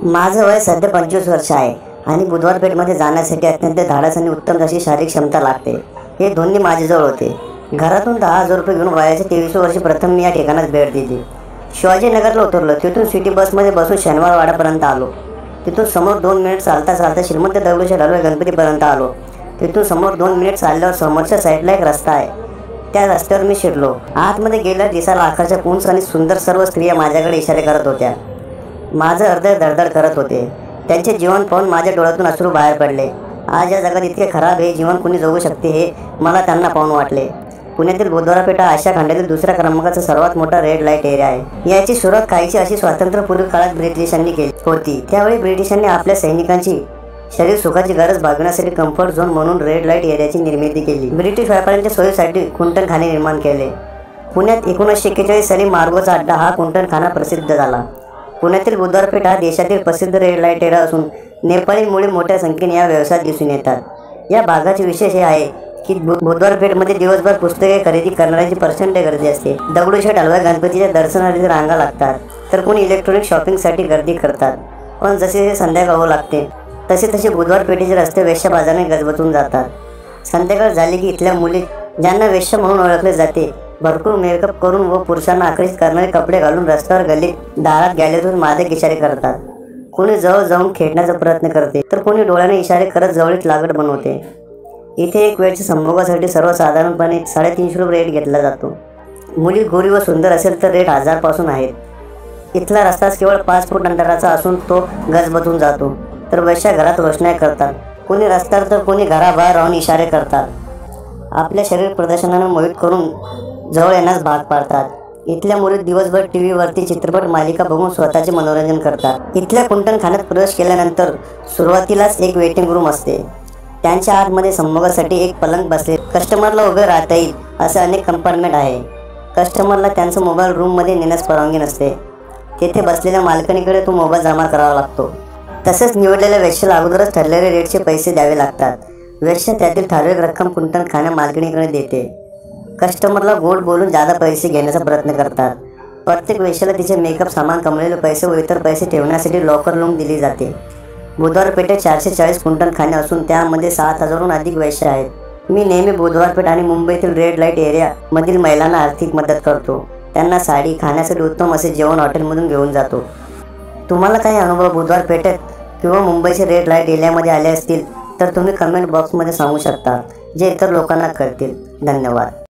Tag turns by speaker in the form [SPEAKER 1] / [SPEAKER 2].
[SPEAKER 1] माझं वय सध्या 25 वर्ष आहे आणि बुधवार पेठमध्ये जाण्यासाठी अत्यंत धाडस आणि उत्तम अशी शारीरिक क्षमता लागते। हे दोन्ही माझ्याजवळ होते। घरातून 10,000 रुपये घेऊन वयाच्या 23 वर्षी प्रथम मी या ठिकाणास भेट दिली। शिवाजीनगरला उतरलो। तिथून सिटी बसमध्ये बसून शनिवारवाडापर्यंत आलो। तिथून समोर 2 मिनिट चालता चालता श्रीमंत दगडूशेठ हलवाई गणपतीपर्यंत आलो। तिथून समोर 2 मिनिट चालल्यावर समोरच्या साईडला एक रस्ता आहे। त्या रस्त्यावर मी शिरलो। आतमध्ये गेल्या दिसाला आकाशाच्या उंच आणि सुंदर सर्व स्त्रिया माझ्याकडे इशारे करत होत्या। माझं हृदय धडधड करत होते। त्यांचे जीवन पाहून माझ्या डोळ्यातून अश्रू बाहेर पडले। आज या जगात इतके खराब हे जीवन कुणी जगू शकते हे मला त्यांना पाहून वाटले। पुण्यातील बुधवार पेठ हा आशिया खंडातील दुसऱ्या क्रमांकाचा सर्वात मोठा रेड लाईट एरिया आहे। याची सुरुवात काहीशी अशी स्वातंत्र्यपूर्व काळात ब्रिटिशांनी केली होती। त्यावेळी ब्रिटिशांनी आपल्या सैनिकांची शरीर सुखाची गरज भागवण्यासाठी कम्फर्ट झोन म्हणून रेड लाईट एरियाची निर्मिती केली। ब्रिटिश व्यापाऱ्यांच्या सोयीसाठी कुंटणखाने निर्माण केले। पुण्यात 1941 साली मार्गोचा अड्डा हा कुंटणखाना प्रसिद्ध झाला। पुण्यातील बुधवार पेठ हा देशातील प्रसिद्ध रेड लाईट एरिया असून नेपाळी मुळे मोठ्या संख्येने या व्यवसायात दिसून येतात। या भागाचे विशेष हे आहे की बुधवार पेठमध्ये दिवसभर पुस्तके खरेदी करणाऱ्यांची प्रचंड गर्दी असते। दगडूशेठ हलवाई गणपतीच्या दर्शनासाठी रांगा लागतात, तर कोणी इलेक्ट्रॉनिक शॉपिंगसाठी गर्दी करतात। पण जसे संध्याकाळ होऊ लागते तसे बुधवार पेठेचे रस्ते वेश्या बाजाराने गजबजून जातात। संध्याकाळ झाली की इथल्या मुली, ज्यांना वेश्या म्हणून ओळखले जाते, भरपूर मेकअप करून व पुरुषांना आकर्षित करणारे कपडे घालून रस्त्यावर गल्लीत दारात गॅलरीतून मादक इशारे करतात। कोणी जवळ जाऊन खेळण्याचा प्रयत्न करते, तर कोणी डोळ्याने इशारे करत जवळीक लागड बनवते। इथे एक वेळच्या संभोगासाठी सर्वसाधारणपणे 350 रुपये रेट घेतला जातो। मुली गोरी व सुंदर असेल तर रेट 1000 पासून आहेत। इथला रस्ता केवळ 5 फूट अंतराचा असून तो गजबजून जातो, तर वेश्या घरात रोषणाई करतात। कोणी रस्त्यावर तर कोणी घराबाहेर राहून इशारे करतात। आपल्या शरीर प्रदर्शनाने मोहित करून जवळ येण्यास भाग पाडतात। इथल्या मुली दिवसभर टीव्हीवरती चित्रपट मालिका बघून स्वतःचे मनोरंजन करतात। इथल्या कुंटणखान्यात प्रवेश केल्यानंतर सुरुवातीलाच एक वेटिंग रूम असते। त्यांच्या आतमध्ये संभोगासाठी एक पलंग बसले, कस्टमरला उभे राहता येईल असे अनेक कंपार्टमेंट आहे। कस्टमरला त्यांचा मोबाईल रूममध्ये नेण्यास परवानगी नसते। तेथे बसलेल्या मालकानीकडे तो मोबाईल जमा करावा लागतो। तसेच निवडलेल्या वेश्येला अगोदरच ठरलेल्या रेटचे पैसे द्यावे लागतात। वेश्या त्यातील ठराविक रक्कम कुंटणखान्या मालकिणीकडे देते। कस्टमरला गोड बोलून जादा पैसे घेण्याचा प्रयत्न करतात। प्रत्येक वेश्येला तिचे मेकअप सामान, कमवलेले पैसे व इतर पैसे ठेवण्यासाठी लॉकर रूम दिली जाते। बुधवार पेठेत 440 कुंटणखाने असून त्यामध्ये 7000हून अधिक वेश्या आहेत। मी नेहमी बुधवार पेठ आणि मुंबईतील रेड लाईट एरिया मधील महिलांना आर्थिक मदत करतो। त्यांना साडी, खाण्यासाठी उत्तम असे जेवण हॉटेलमधून घेऊन जातो। तुम्हाला काही अनुभव बुधवार पेठेत किंवा मुंबईचे रेड लाईट एरियामध्ये आले असतील तर तुम्ही कमेंट बॉक्समध्ये सांगू शकता, जे इतर लोकांना कळतील। धन्यवाद।